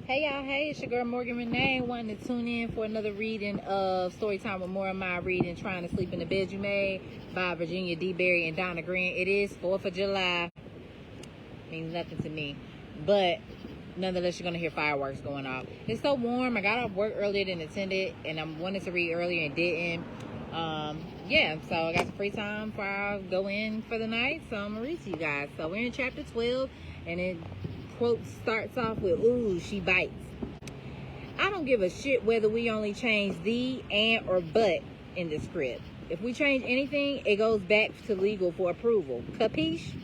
Hey y'all, hey, it's your girl Morgan Renee, wanting to tune in for another reading of Storytime with More of My reading, Trying to Sleep in the Bed You Made by Virginia D. Berry and Donna Green. It is 4th of July. Means nothing to me. But nonetheless, you're going to hear fireworks going off. It's so warm. I got off work earlier than intended, and I wanted to read earlier and didn't. Yeah, so I got some free time before I go in for the night, so I'm going to read to you guys. So we're in chapter 12, and it quote starts off with, "Ooh, she bites. I don't give a shit whether we only change the, and, or but in the script. If we change anything, it goes back to legal for approval. Capiche?"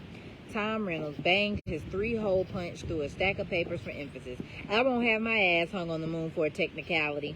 Tom Reynolds banged his 3-hole punch through a stack of papers for emphasis. "I won't have my ass hung on the moon for a technicality."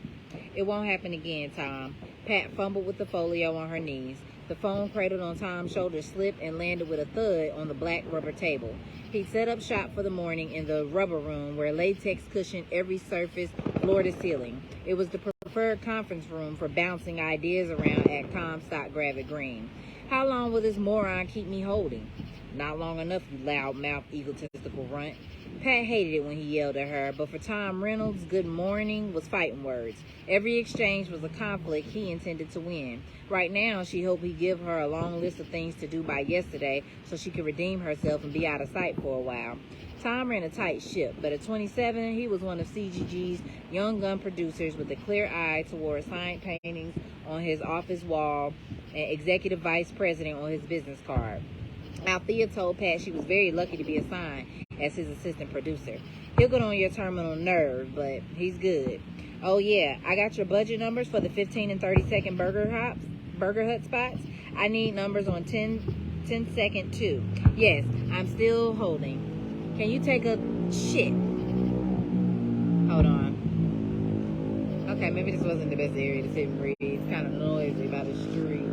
"It won't happen again, Tom." Pat fumbled with the folio on her knees. The phone cradled on Tom's shoulder slipped and landed with a thud on the black rubber table. He'd set up shop for the morning in the rubber room where latex cushioned every surface, floor to ceiling. It was the preferred conference room for bouncing ideas around at Comstock Gravitt Green. "How long will this moron keep me holding?" "Not long enough, you loudmouth, egotistical runt." Pat hated it when he yelled at her, but for Tom Reynolds, good morning was fighting words. Every exchange was a conflict he intended to win. Right now, she hoped he'd give her a long list of things to do by yesterday so she could redeem herself and be out of sight for a while. Tom ran a tight ship, but at 27, he was one of CGG's young gun producers with a clear eye toward signed paintings on his office wall and executive vice president on his business card. Althea told Pat she was very lucky to be assigned as his assistant producer. "He'll get on your terminal nerve, but he's good. Oh yeah, I got your budget numbers for the 15 and 30-second Burger Hut spots. I need numbers on 10-second too. Yes, I'm still holding. Can you take a shit?" Hold on. Okay, maybe this wasn't the best area to sit and read. It's kind of noisy by the street.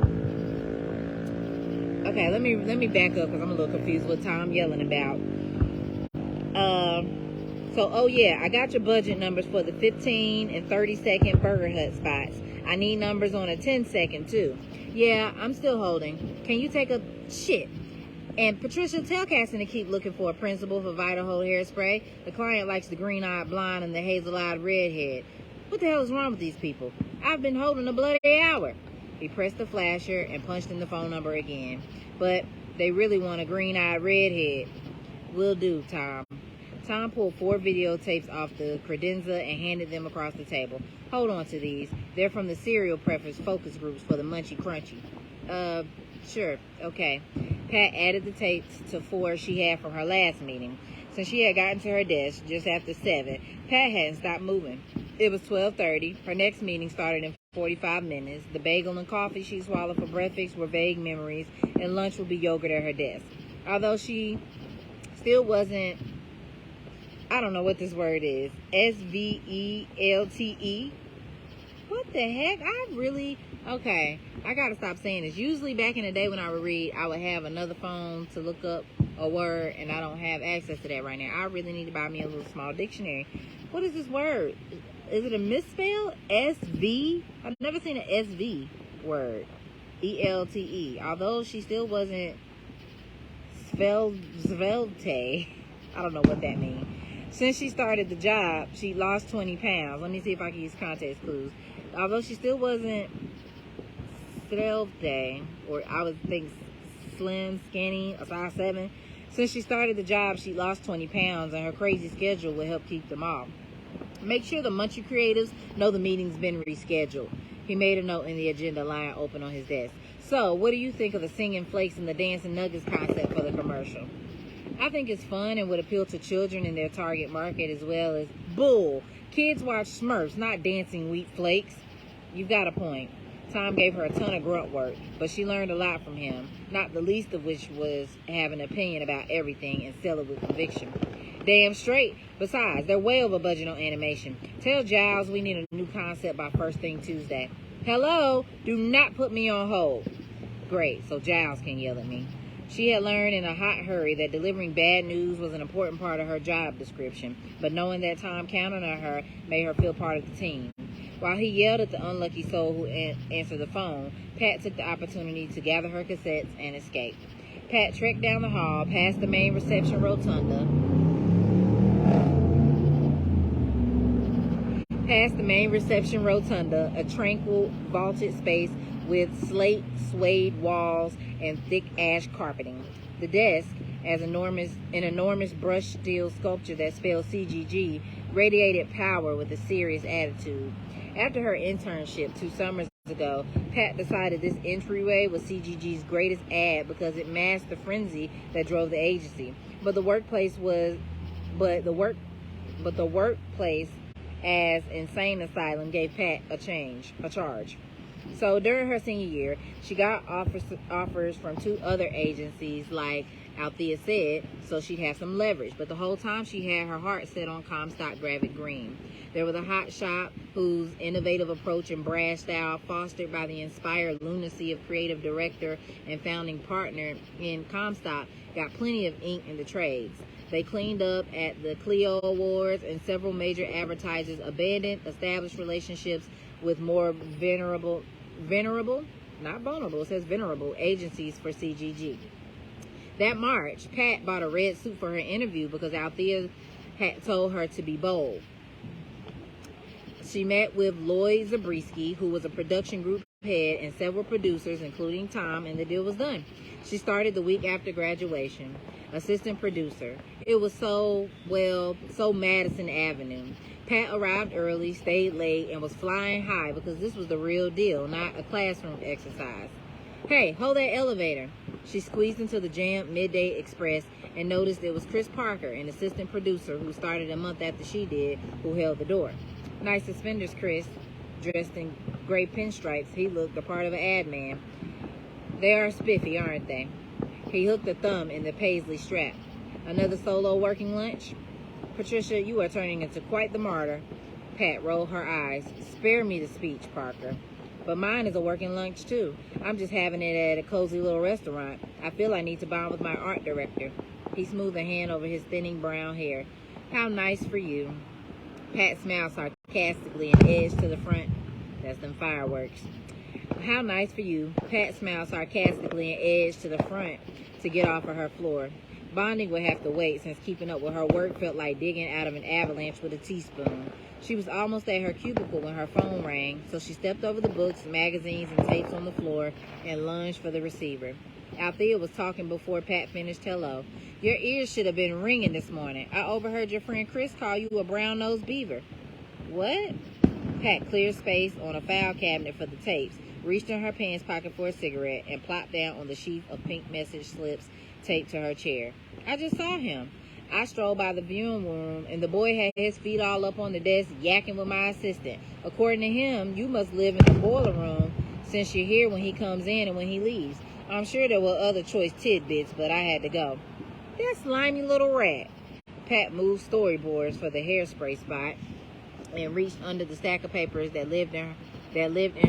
Okay, let me back up because I'm a little confused what Tom yelling about. Oh yeah, I got your budget numbers for the 15 and 30-second Burger Hut spots. I need numbers on a 10-second too. Yeah, I'm still holding. Can you take a shit? And Patricia, tell Casson to keep looking for a principal for Vitahold hairspray. The client likes the green-eyed blonde and the hazel-eyed redhead. What the hell is wrong with these people? I've been holding a bloody hour. He pressed the flasher and punched in the phone number again. But they really want a green-eyed redhead. "Will do, Tom." Tom pulled 4 videotapes off the credenza and handed them across the table. "Hold on to these. They're from the cereal preference focus groups for the Munchy Crunchy." Sure, okay." Pat added the tapes to 4 she had from her last meeting. Since she had gotten to her desk just after 7, Pat hadn't stopped moving. It was 12:30. Her next meeting started in 45 minutes. The bagel and coffee she swallowed for breakfast were vague memories, and lunch would be yogurt at her desk. Although she still wasn't, I don't know what this word is, SVELTE. What the heck? Okay, I gotta stop saying this. Usually back in the day when I would read, I would have another phone to look up a word, and I don't have access to that right now. I really need to buy me a little small dictionary. What is this word? Is it a misspell? SV? I've never seen an SV word. ELTE. Although she still wasn't svelte. I don't know what that means. Since she started the job, she lost 20 pounds. Let me see if I can use context clues. Although she still wasn't svelte, or I would think slim, skinny, a size 7. Since she started the job, she lost 20 pounds, and her crazy schedule will help keep them off. "Make sure the Munchie creatives know the meeting's been rescheduled." He made a note in the agenda line open on his desk. "So, what do you think of the singing flakes and the dancing nuggets concept for the commercial?" "I think it's fun and would appeal to children in their target market as well as..." "Bull! Kids watch Smurfs, not dancing wheat flakes." "You've got a point." Tom gave her a ton of grunt work, but she learned a lot from him, not the least of which was have an opinion about everything and sell it with conviction. "Damn straight. Besides, they're way over budget on animation. Tell Giles we need a new concept by first thing Tuesday." "Hello? Do not put me on hold." "Great, so Giles can yell at me." She had learned in a hot hurry that delivering bad news was an important part of her job description, but knowing that Tom counted on her made her feel part of the team. While he yelled at the unlucky soul who answered the phone, Pat took the opportunity to gather her cassettes and escape. Pat trekked down the hall, past the main reception rotunda, Past the main reception rotunda, a tranquil vaulted space with slate suede walls and thick ash carpeting. The desk, as an enormous brushed steel sculpture that spelled CGG, radiated power with a serious attitude. After her internship 2 summers ago, Pat decided this entryway was CGG's greatest ad because it masked the frenzy that drove the agency. But the workplace as insane asylum gave Pat a charge. So during her senior year, she got offers from 2 other agencies, like Althea said, so she'd have some leverage. But the whole time she had her heart set on Comstock Gravic Green. There was a hot shop whose innovative approach and brash style, fostered by the inspired lunacy of creative director and founding partner in Comstock, got plenty of ink in the trades. They cleaned up at the Clio Awards, and several major advertisers abandoned established relationships with more venerable, not vulnerable, it says venerable, agencies for CGG. That March, Pat bought a red suit for her interview because Althea had told her to be bold. She met with Lloyd Zabriskie, who was a production group head, and several producers, including Tom, and the deal was done. She started the week after graduation, assistant producer. It was so Madison Avenue. Pat arrived early, stayed late, and was flying high because this was the real deal, not a classroom exercise. Hey, hold that elevator. She squeezed into the jammed Midday Express and noticed it was Chris Parker, an assistant producer who started a month after she did, who held the door. Nice suspenders, Chris. Dressed in gray pinstripes, he looked the part of an ad man. They are spiffy, aren't they? He hooked a thumb in the paisley strap. Another solo working lunch? Patricia, you are turning into quite the martyr. Pat rolled her eyes. Spare me the speech, Parker. But mine is a working lunch, too. I'm just having it at a cozy little restaurant. I feel I need to bond with my art director. He smoothed a hand over his thinning brown hair. How nice for you. Pat smiled sarcastically and edged to the front. That's them fireworks. How nice for you. Pat smiled sarcastically and edged to the front to get off of her floor. Bonding would have to wait, since keeping up with her work felt like digging out of an avalanche with a teaspoon. She was almost at her cubicle when her phone rang, so she stepped over the books, magazines, and tapes on the floor and lunged for the receiver. Althea was talking before Pat finished hello. Your ears should have been ringing this morning. I overheard your friend Chris call you a brown-nosed beaver. What? Pat cleared space on a file cabinet for the tapes, reached in her pants pocket for a cigarette, and plopped down on the sheaf of pink message slips taped to her chair. I just saw him. I strolled by the viewing room, and the boy had his feet all up on the desk, yakking with my assistant. According to him, you must live in the boiler room, since you're here when he comes in and when he leaves. I'm sure there were other choice tidbits, but I had to go. That slimy little rat. Pat moved storyboards for the hairspray spot and reached under the stack of papers that lived in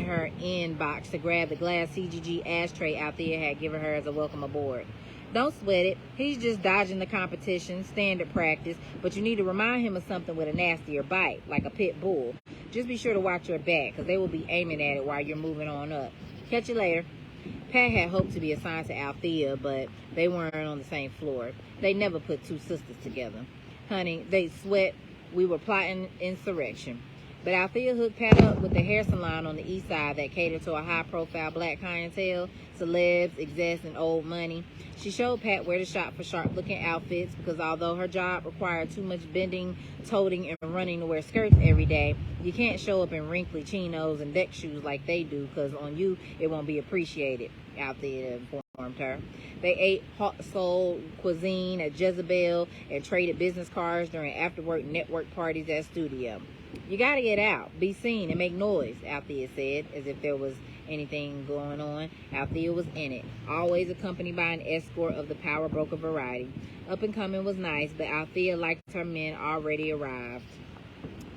her inbox to grab the glass CGG ashtray Althea had given her as a welcome aboard. Don't sweat it. He's just dodging the competition, standard practice, but you need to remind him of something with a nastier bite, like a pit bull. Just be sure to watch your back, because they will be aiming at it while you're moving on up. Catch you later. Pat had hoped to be assigned to Althea, but they weren't on the same floor. They never put 2 sisters together. Honey, they sweat. We were plotting insurrection. But Althea hooked Pat up with the hair salon on the east side that catered to a high-profile black clientele, celebs, execs, and old money. She showed Pat where to shop for sharp-looking outfits because although her job required too much bending, toting, and running to wear skirts every day, you can't show up in wrinkly chinos and deck shoes like they do because on you it won't be appreciated, Althea informed her. They ate hot soul cuisine at Jezebel and traded business cards during after-work network parties at Studio. You gotta get out, be seen, and make noise, Althea said, as if there was anything going on. Althea was in it, always accompanied by an escort of the power broker variety. Up and coming was nice, but Althea liked her men already arrived.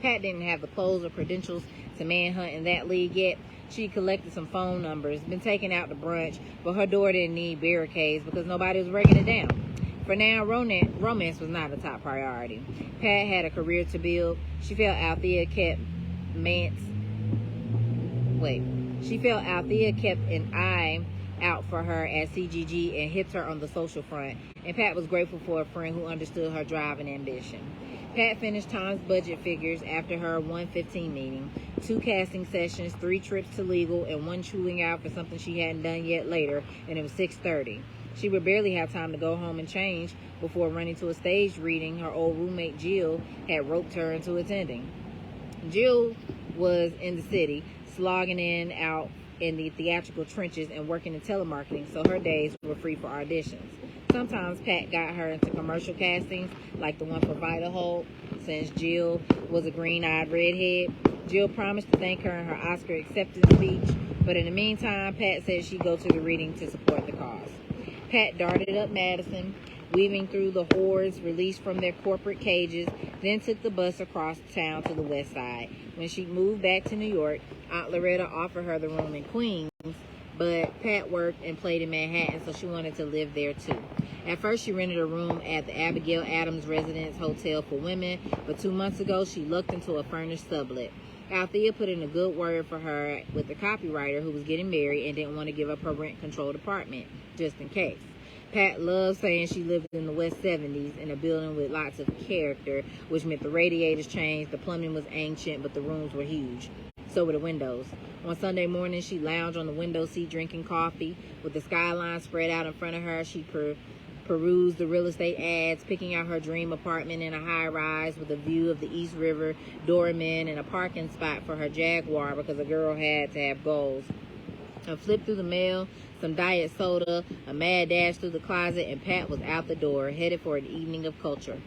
Pat didn't have the clothes or credentials to manhunt in that league yet. She collected some phone numbers, been taken out to brunch, but her door didn't need barricades because nobody was breaking it down. For now, romance was not a top priority. Pat had a career to build. She felt Althea kept an eye out for her at CGG and hit her on the social front. And Pat was grateful for a friend who understood her drive and ambition. Pat finished Tom's budget figures after her 1:15 meeting. 2 casting sessions, 3 trips to legal, and 1 chewing out for something she hadn't done yet later, and it was 6:30. She would barely have time to go home and change before running to a stage reading her old roommate Jill had roped her into attending. Jill was in the city, slogging in out in the theatrical trenches and working in telemarketing, so her days were free for auditions. Sometimes Pat got her into commercial castings, like the one for Vitaholt, since Jill was a green-eyed redhead. Jill promised to thank her in her Oscar acceptance speech, but in the meantime, Pat said she'd go to the reading to support the cause. Pat darted up Madison, weaving through the hordes released from their corporate cages, then took the bus across town to the west side. When she moved back to New York, Aunt Loretta offered her the room in Queens, but Pat worked and played in Manhattan, so she wanted to live there too. At first, she rented a room at the Abigail Adams Residence Hotel for Women, but 2 months ago, she lucked into a furnished sublet. Althea put in a good word for her with the copywriter who was getting married and didn't want to give up her rent-controlled apartment, just in case. Pat loved saying she lived in the West 70s in a building with lots of character, which meant the radiators changed, the plumbing was ancient, but the rooms were huge. So were the windows. On Sunday morning, she lounged on the window seat drinking coffee. With the skyline spread out in front of her, she perused the real estate ads, picking out her dream apartment in a high-rise with a view of the East River, doormen, and a parking spot for her Jaguar because a girl had to have goals. A flip through the mail, some diet soda, a mad dash through the closet, and Pat was out the door, headed for an evening of culture.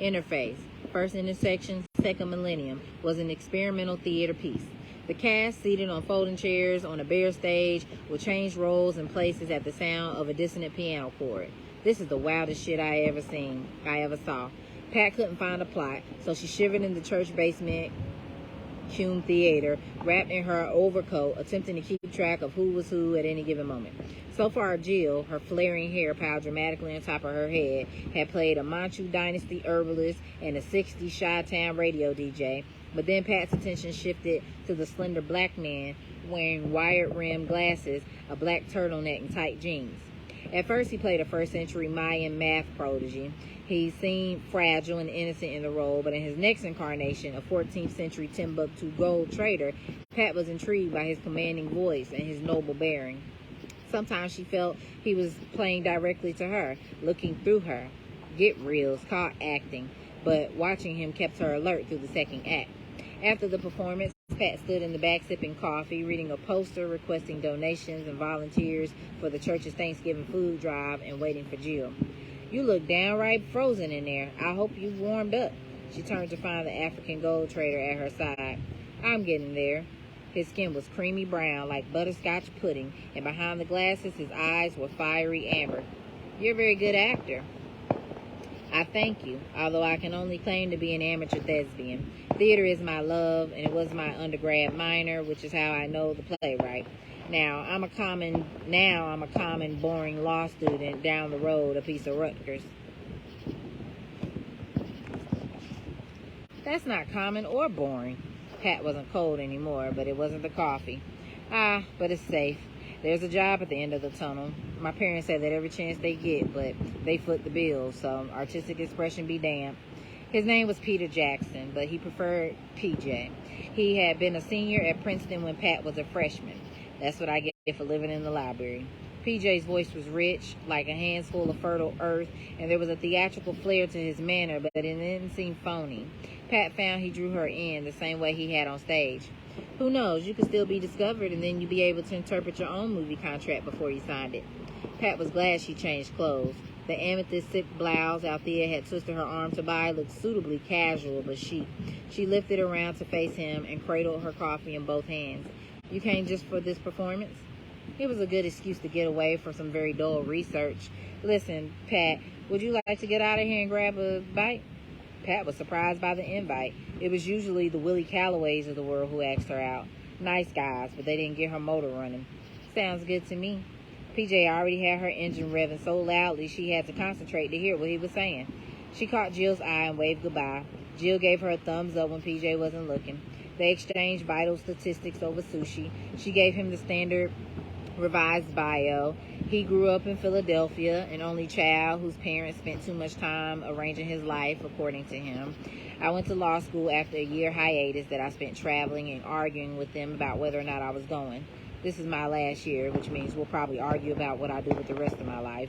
Interface, First Intersection, Second Millennium, was an experimental theater piece. The cast, seated on folding chairs on a bare stage, would change roles and places at the sound of a dissonant piano chord. This is the wildest shit I ever saw. Pat couldn't find a plot, so she shivered in the church basement Cume Theater, wrapped in her overcoat, attempting to keep track of who was who at any given moment. So far, Jill, her flaring hair piled dramatically on top of her head, had played a Manchu Dynasty herbalist and a 60s Chi-Town radio DJ. But then Pat's attention shifted to the slender black man wearing wire-rimmed glasses, a black turtleneck, and tight jeans. At first, he played a first-century Mayan math prodigy. He seemed fragile and innocent in the role, but in his next incarnation, a 14th-century Timbuktu gold trader, Pat was intrigued by his commanding voice and his noble bearing. Sometimes she felt he was playing directly to her, looking through her. Get reals, caught acting, but watching him kept her alert through the second act. After the performance, Pat stood in the back sipping coffee, reading a poster requesting donations and volunteers for the church's Thanksgiving food drive, and waiting for Jill. You look downright frozen in there. I hope you've warmed up. She turned to find the African gold trader at her side. I'm getting there. His skin was creamy brown like butterscotch pudding, and behind the glasses his eyes were fiery amber. You're a very good actor. I thank you, although I can only claim to be an amateur thespian. Theater is my love, and it was my undergrad minor, which is how I know the playwright. Now I'm a common, boring law student down the road, a piece of Rutgers. That's not common or boring. Pat wasn't cold anymore, but it wasn't the coffee. But it's safe. There's a job at the end of the tunnel. My parents say that every chance they get, but they foot the bill, so artistic expression be damned. His name was Peter Jackson, but he preferred PJ. He had been a senior at Princeton when Pat was a freshman. That's what I get for living in the library. PJ's voice was rich, like a handful of fertile earth, and there was a theatrical flair to his manner, but it didn't seem phony. Pat found he drew her in the same way he had on stage. Who knows, you could still be discovered, and then you'd be able to interpret your own movie contract before you signed it. Pat was glad she changed clothes. The amethyst silk blouse Althea had twisted her arm to buy looked suitably casual but chic. She lifted around to face him and cradled her coffee in both hands. You came just for this performance? It was a good excuse to get away from some very dull research. Listen, Pat, would you like to get out of here and grab a bite? Pat was surprised by the invite. It was usually the Willie Callaways of the world who asked her out. Nice guys, but they didn't get her motor running. Sounds good to me. PJ already had her engine revving so loudly she had to concentrate to hear what he was saying. She caught Jill's eye and waved goodbye. Jill gave her a thumbs up when PJ wasn't looking. They exchanged vital statistics over sushi. She gave him the standard revised bio. He grew up in Philadelphia, an only child whose parents spent too much time arranging his life, according to him. I went to law school after a year hiatus that I spent traveling and arguing with them about whether or not I was going. This is my last year, which means we'll probably argue about what I do with the rest of my life.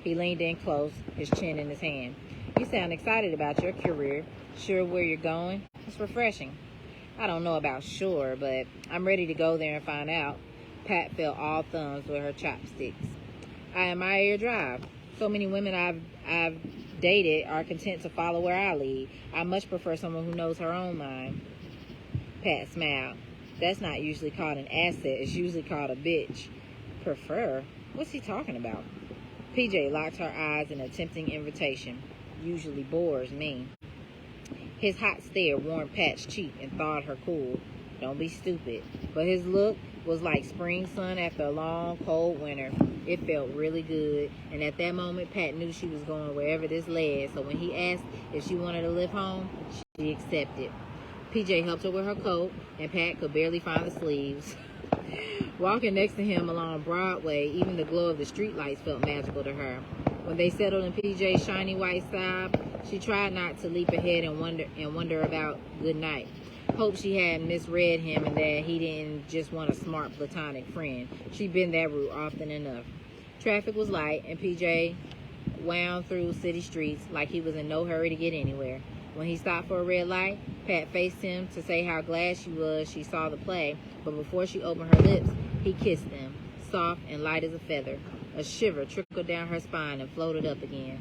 He leaned in close, his chin in his hand. You sound excited about your career. Sure where you're going? It's refreshing. I don't know about sure, but I'm ready to go there and find out. Pat felt all thumbs with her chopsticks. I admire your drive. So many women I've dated are content to follow where I lead. I much prefer someone who knows her own mind. Pat smiled. That's not usually called an asset. It's usually called a bitch. Prefer? What's he talking about? PJ locked her eyes in a tempting invitation. Usually bores me. His hot stare warmed Pat's cheek and thawed her cool. Don't be stupid. But his look was like spring sun after a long, cold winter. It felt really good, and at that moment, Pat knew she was going wherever this led, so when he asked if she wanted to live home, she accepted. PJ helped her with her coat, and Pat could barely find the sleeves. Walking next to him along Broadway, even the glow of the streetlights felt magical to her. When they settled in PJ's shiny white side, she tried not to leap ahead and wonder about good night. Hope she hadn't misread him and that he didn't just want a smart platonic friend. She'd been that route often enough. Traffic was light, and PJ wound through city streets like he was in no hurry to get anywhere. When he stopped for a red light, Pat faced him to say how glad she saw the play, but before she opened her lips, he kissed them, soft and light as a feather. A shiver trickled down her spine and floated up again.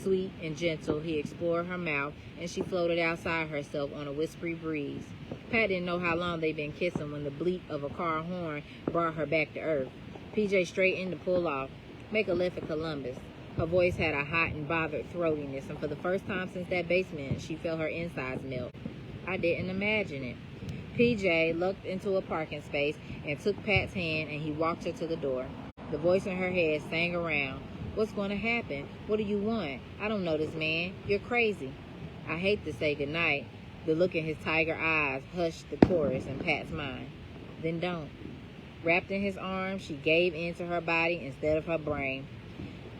Sweet and gentle, he explored her mouth, and she floated outside herself on a whispery breeze. Pat didn't know how long they'd been kissing when the bleat of a car horn brought her back to earth. PJ straightened to pull off. Make a left at Columbus. Her voice had a hot and bothered throatiness, and for the first time since that basement, she felt her insides melt. I didn't imagine it. PJ looked into a parking space and took Pat's hand, and he walked her to the door. The voice in her head sang around. What's going to happen? What do you want? I don't know this man. You're crazy. I hate to say goodnight. The look in his tiger eyes hushed the chorus in Pat's mind. Then don't. Wrapped in his arms, she gave in to her body instead of her brain.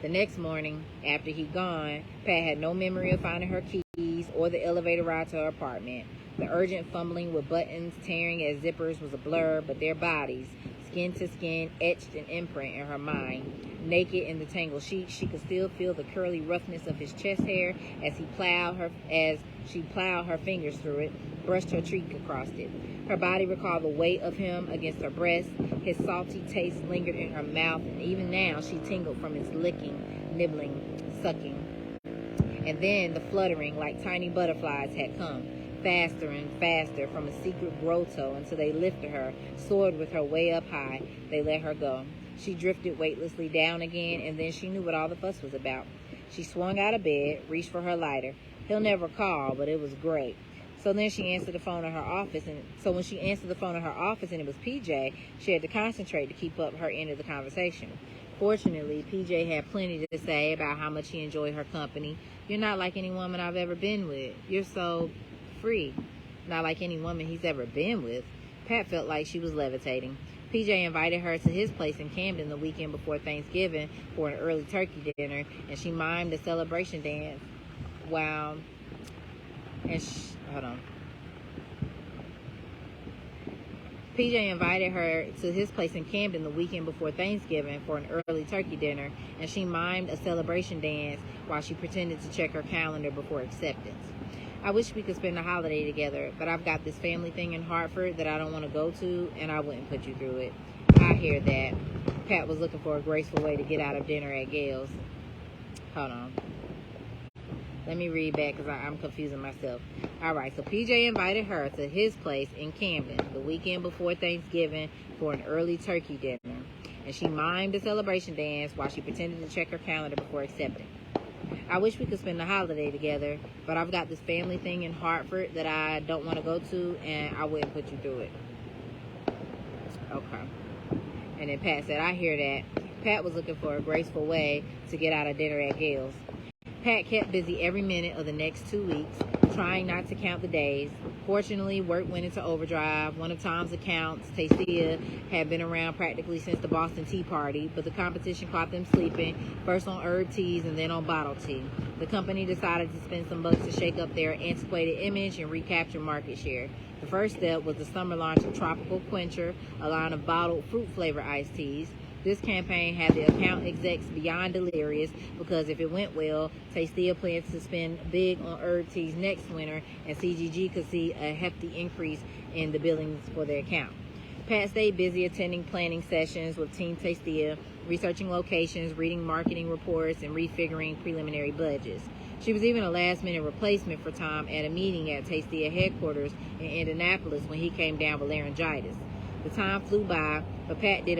The next morning, after he'd gone, Pat had no memory of finding her keys or the elevator ride to her apartment. The urgent fumbling with buttons tearing at zippers was a blur, but their bodies, skin to skin, etched an imprint in her mind. Naked in the tangled sheets, she could still feel the curly roughness of his chest hair as she plowed her fingers through it, brushed her cheek across it. Her body recalled the weight of him against her breast. His salty taste lingered in her mouth, and even now she tingled from his licking, nibbling, sucking. And then the fluttering like tiny butterflies had come, faster and faster from a secret grotto until they lifted her, soared with her way up high. They let her go. She drifted weightlessly down again, and then she knew what all the fuss was about. She swung out of bed, reached for her lighter. He'll never call, but it was great. So when she answered the phone in her office, and it was PJ, she had to concentrate to keep up her end of the conversation. Fortunately, PJ had plenty to say about how much he enjoyed her company. You're not like any woman I've ever been with. You're so free. Not like any woman he's ever been with. Pat felt like she was levitating. PJ invited her to his place in Camden the weekend before Thanksgiving for an early turkey dinner, and she mimed the celebration dance. PJ invited her to his place in Camden the weekend before Thanksgiving for an early turkey dinner, and she mimed a celebration dance while she pretended to check her calendar before acceptance. I wish we could spend the holiday together, but I've got this family thing in Hartford that I don't want to go to, and I wouldn't put you through it. I hear that. Pat was looking for a graceful way to get out of dinner at Gail's. Hold on. Let me read back because I'm confusing myself. All right, so PJ invited her to his place in Camden the weekend before Thanksgiving for an early turkey dinner, and she mimed the celebration dance while she pretended to check her calendar before accepting. I wish we could spend the holiday together, but I've got this family thing in Hartford that I don't want to go to, and I wouldn't put you through it. Okay. And then Pat said, I hear that. Pat was looking for a graceful way to get out of dinner at Gail's. Pat kept busy every minute of the next 2 weeks, trying not to count the days. Fortunately, work went into overdrive. One of Tom's accounts, Tastia, had been around practically since the Boston Tea Party, but the competition caught them sleeping, first on herb teas and then on bottle tea. The company decided to spend some bucks to shake up their antiquated image and recapture market share. The first step was the summer launch of Tropical Quencher, a line of bottled fruit-flavored iced teas. This campaign had the account execs beyond delirious because if it went well, Tastia plans to spend big on herb teas next winter, and CGG could see a hefty increase in the billings for their account. Pat stayed busy attending planning sessions with Team Tastia, researching locations, reading marketing reports, and refiguring preliminary budgets. She was even a last-minute replacement for Tom at a meeting at Tastia headquarters in Indianapolis when he came down with laryngitis. The time flew by, but Pat did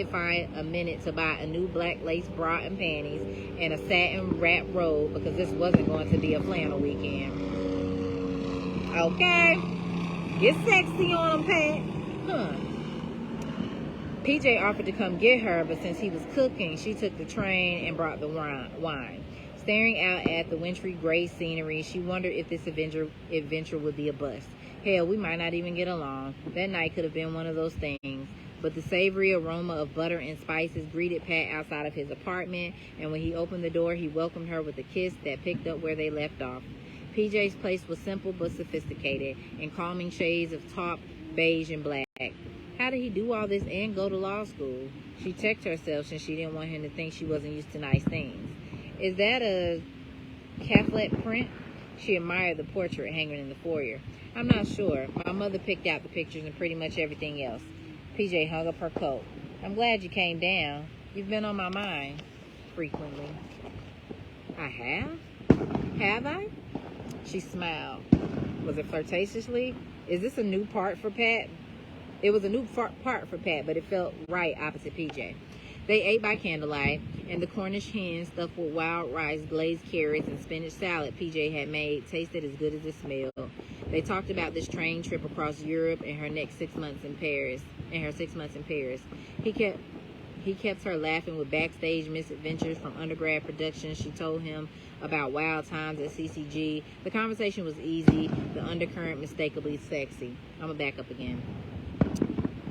find a minute to buy a new black lace bra and panties and a satin wrap robe because this wasn't going to be a flannel weekend. Okay, get sexy on them, Pat. PJ offered to come get her, but since he was cooking, she took the train and brought the wine. Staring out at the wintry gray scenery, she wondered if this adventure would be a bust. Hell, we might not even get along. That night could have been one of those things. But the savory aroma of butter and spices greeted Pat outside of his apartment, and when he opened the door, he welcomed her with a kiss that picked up where they left off. PJ's place was simple but sophisticated, in calming shades of taupe, beige, and black. How did he do all this and go to law school? She checked herself since she didn't want him to think she wasn't used to nice things. Is that a Catholic print? She admired the portrait hanging in the foyer. I'm not sure. My mother picked out the pictures and pretty much everything else. PJ hung up her coat. I'm glad you came down. You've been on my mind frequently. I have? Have I? She smiled. Was it flirtatiously? Is this a new part for Pat? It was a new part for Pat, but it felt right opposite PJ. They ate by candlelight, and the Cornish hen stuffed with wild rice, glazed carrots, and spinach salad PJ had made tasted as good as it smelled. They talked about this train trip across Europe and her next 6 months in Paris. He kept her laughing with backstage misadventures from undergrad productions. She told him about wild times at CCG. The conversation was easy, the undercurrent mistakably sexy. I'm gonna back up again.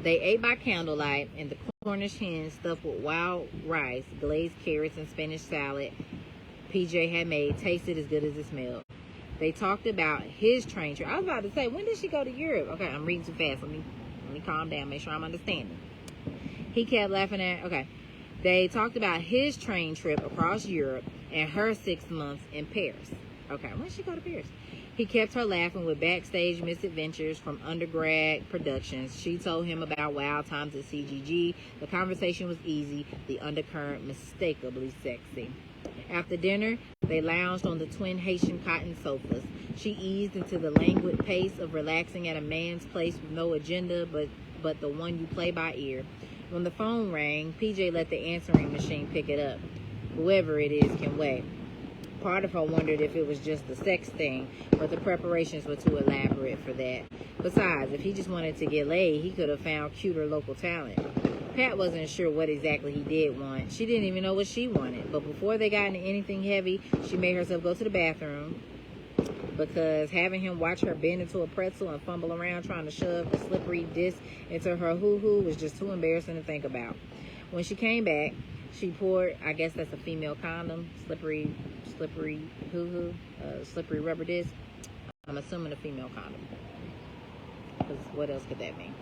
They ate by candlelight, and the Cornish hen stuffed with wild rice, glazed carrots, and spinach salad PJ had made tasted as good as it smelled. They talked about his train trip. I was about to say, when did she go to Europe? Okay, I'm reading too fast. Let me calm down, make sure I'm understanding. He kept laughing at, okay. They talked about his train trip across Europe and her 6 months in Paris. Okay, when did she go to Paris? He kept her laughing with backstage misadventures from undergrad productions. She told him about wild times at CGG. The conversation was easy, the undercurrent mistakably sexy. After dinner, they lounged on the twin Haitian cotton sofas. She eased into the languid pace of relaxing at a man's place with no agenda but the one you play by ear. When the phone rang, PJ let the answering machine pick it up. Whoever it is can wait. Part of her wondered if it was just the sex thing, but the preparations were too elaborate for that. Besides, if he just wanted to get laid, he could have found cuter local talent. Pat wasn't sure what exactly he did want. She didn't even know what she wanted. But before they got into anything heavy, she made herself go to the bathroom, because having him watch her bend into a pretzel and fumble around trying to shove a slippery disc into her hoo-hoo was just too embarrassing to think about. When she came back, she poured, I guess that's a female condom, slippery hoo-hoo, slippery rubber disc. I'm assuming a female condom, because what else could that mean?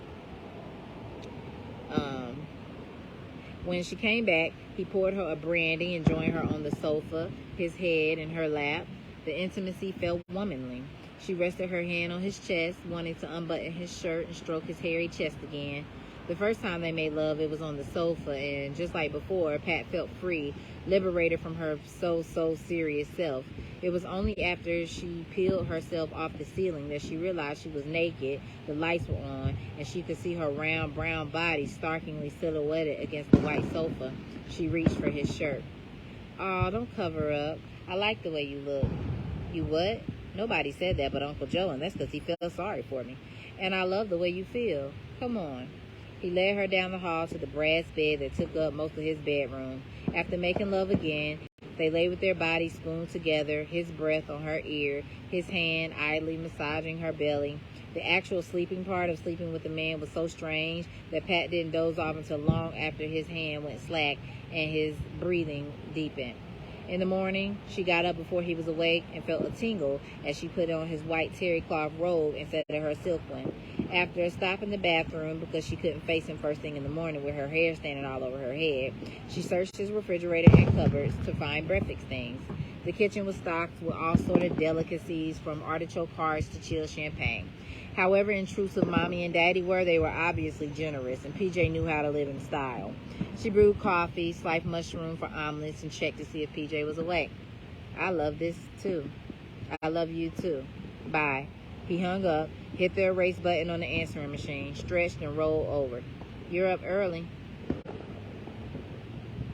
When she came back, he poured her a brandy and joined her on the sofa, his head in her lap. The intimacy felt womanly. She rested her hand on his chest, wanting to unbutton his shirt and stroke his hairy chest again. The first time they made love, it was on the sofa, and just like before, Pat felt free, liberated from her so serious self. It was only after she peeled herself off the ceiling that she realized she was naked, the lights were on, and she could see her round brown body starkly silhouetted against the white sofa. She reached for his shirt. "Aw, don't cover up. I like the way you look." "You what?" "Nobody said that but Uncle Joe, and that's because he felt sorry for me." "And I love the way you feel. Come on." He led her down the hall to the brass bed that took up most of his bedroom. After making love again, They lay with their bodies spooned together, his breath on her ear, his hand idly massaging her belly. The actual sleeping part of sleeping with the man was so strange that Pat didn't doze off until long after his hand went slack and his breathing deepened. In the morning, she got up before he was awake and felt a tingle as she put on his white terry cloth robe instead of her silk one. After a stop in the bathroom because she couldn't face him first thing in the morning with her hair standing all over her head, she searched his refrigerator and cupboards to find breakfast things. The kitchen was stocked with all sorts of delicacies, from artichoke hearts to chilled champagne. However intrusive Mommy and Daddy were, they were obviously generous, and PJ knew how to live in style. She brewed coffee, sliced mushroom for omelets, and checked to see if PJ was awake. I love this too. I love you too. Bye. He hung up, hit the erase button on the answering machine, stretched and rolled over. You're up early.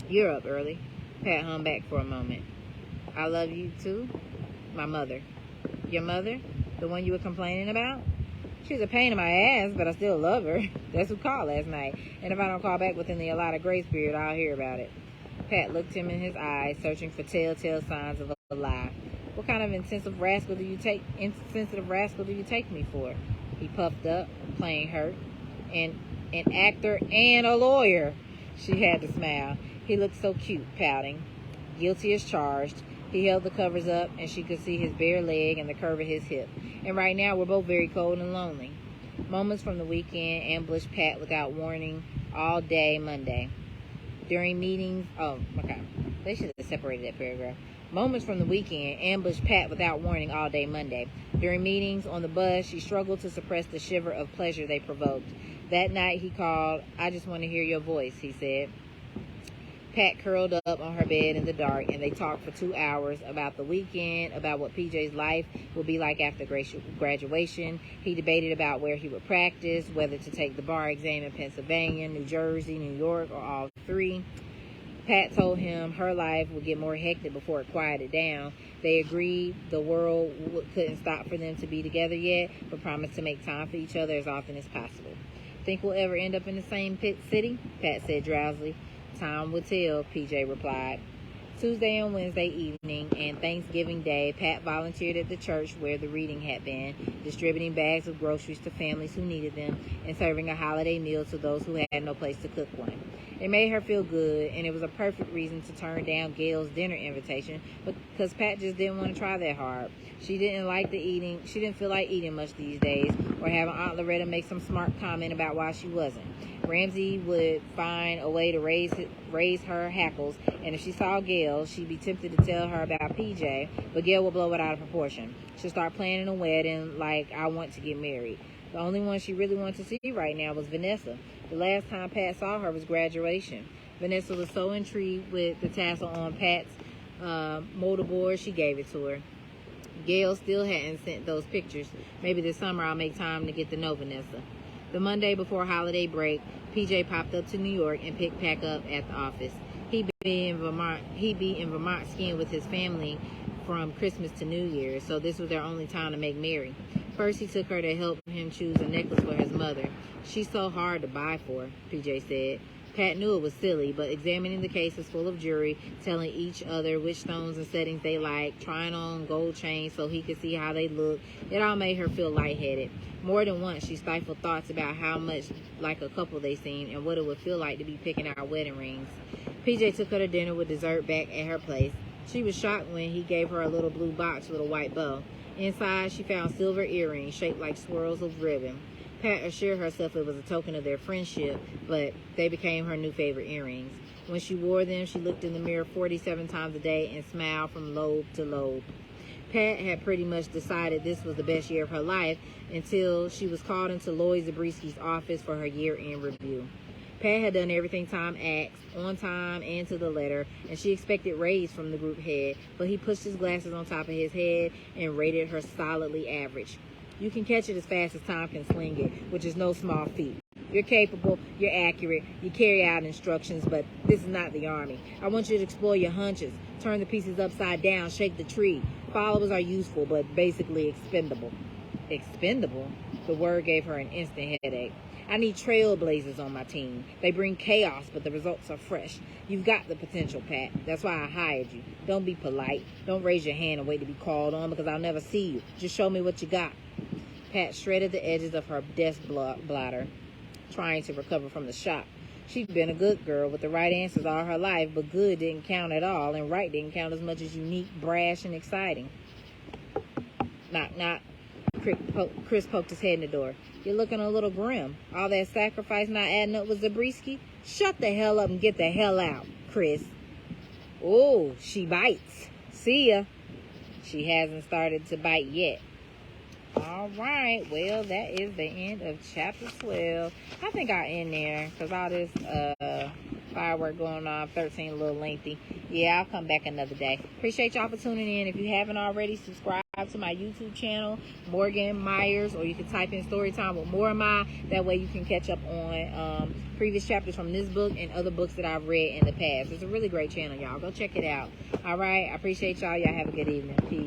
You're up early. Pat hung back for a moment. I love you too. My mother. Your mother? The one you were complaining about? She's a pain in my ass, but I still love her. That's who called last night. And if I don't call back within the allotted grace period, I'll hear about it. Pat looked him in his eyes, searching for telltale signs of a lie. What kind of insensitive rascal do you take me for? He puffed up, plain hurt. An actor and a lawyer. She had to smile. He looked so cute, pouting. Guilty as charged. He held the covers up, and she could see his bare leg and the curve of his hip. And right now, we're both very cold and lonely. Moments from the weekend ambushed Pat without warning all day Monday. During meetings... Oh, okay. They should have separated that paragraph. Moments from the weekend ambushed Pat without warning all day Monday. During meetings on the bus, she struggled to suppress the shiver of pleasure they provoked. That night, he called, "I just want to hear your voice," he said. Pat curled up on her bed in the dark, and they talked for 2 hours about the weekend, about what PJ's life would be like after graduation. He debated about where he would practice, whether to take the bar exam in Pennsylvania, New Jersey, New York, or all three. Pat told him her life would get more hectic before it quieted down. They agreed the world couldn't stop for them to be together yet, but promised to make time for each other as often as possible. Think we'll ever end up in the same city? Pat said drowsily. Time will tell, PJ replied. Tuesday and Wednesday evening and Thanksgiving Day, Pat volunteered at the church where the reading had been, distributing bags of groceries to families who needed them and serving a holiday meal to those who had no place to cook one. It made her feel good, and it was a perfect reason to turn down Gail's dinner invitation because Pat just didn't want to try that hard. She didn't feel like eating much these days, or having Aunt Loretta make some smart comment about why she wasn't. Ramsey would find a way to raise her hackles, and if she saw Gail, she'd be tempted to tell her about PJ, but Gail would blow it out of proportion. She'd start planning a wedding like I want to get married. The only one she really wanted to see right now was Vanessa. The last time Pat saw her was graduation. Vanessa was so intrigued with the tassel on Pat's motorboard, she gave it to her. Gail still hadn't sent those pictures. Maybe this summer I'll make time to get to know Vanessa. The Monday before holiday break, PJ popped up to New York and picked Pat up at the office. He'd be in Vermont skiing with his family from Christmas to New Year's, so this was their only time to make merry. First, he took her to help him choose a necklace for his mother. She's so hard to buy for, PJ said. Pat knew it was silly, but examining the cases full of jewelry, telling each other which stones and settings they liked, trying on gold chains so he could see how they looked, it all made her feel lightheaded. More than once, she stifled thoughts about how much like a couple they seemed and what it would feel like to be picking out wedding rings. PJ took her to dinner with dessert back at her place. She was shocked when he gave her a little blue box with a white bow. Inside, she found silver earrings shaped like swirls of ribbon. Pat assured herself it was a token of their friendship, but they became her new favorite earrings. When she wore them, she looked in the mirror 47 times a day and smiled from lobe to lobe. Pat had pretty much decided this was the best year of her life until she was called into Lloyd Zabriskie's office for her year-end review. Pat had done everything Tom asked, on time and to the letter, and she expected praise from the group head, but he pushed his glasses on top of his head and rated her solidly average. You can catch it as fast as Tom can sling it, which is no small feat. You're capable, you're accurate, you carry out instructions, but this is not the Army. I want you to explore your hunches, turn the pieces upside down, shake the tree. Followers are useful, but basically expendable. Expendable? The word gave her an instant headache. I need trailblazers on my team. They bring chaos, but the results are fresh. You've got the potential, Pat. That's why I hired you. Don't be polite. Don't raise your hand and wait to be called on because I'll never see you. Just show me what you got. Pat shredded the edges of her desk blotter, trying to recover from the shock. She'd been a good girl with the right answers all her life, but good didn't count at all, and right didn't count as much as unique, brash, and exciting. Knock, knock. Chris poked his head in the door. You're looking a little grim. All that sacrifice not adding up with Zabriskie? Shut the hell up and get the hell out, Chris. Oh, she bites. See ya. She hasn't started to bite yet. All right. Well, that is the end of chapter 12. I think I'll end there because all this firework going on, 13 a little lengthy. Yeah, I'll come back another day. Appreciate y'all for tuning in. If you haven't already, subscribe to my YouTube channel, Morgan Myers, or you can type in Storytime with Morami. That way you can catch up on previous chapters from this book and other books that I've read in the past. It's a really great channel, y'all. Go check it out. All right. I appreciate y'all. Y'all have a good evening. Peace.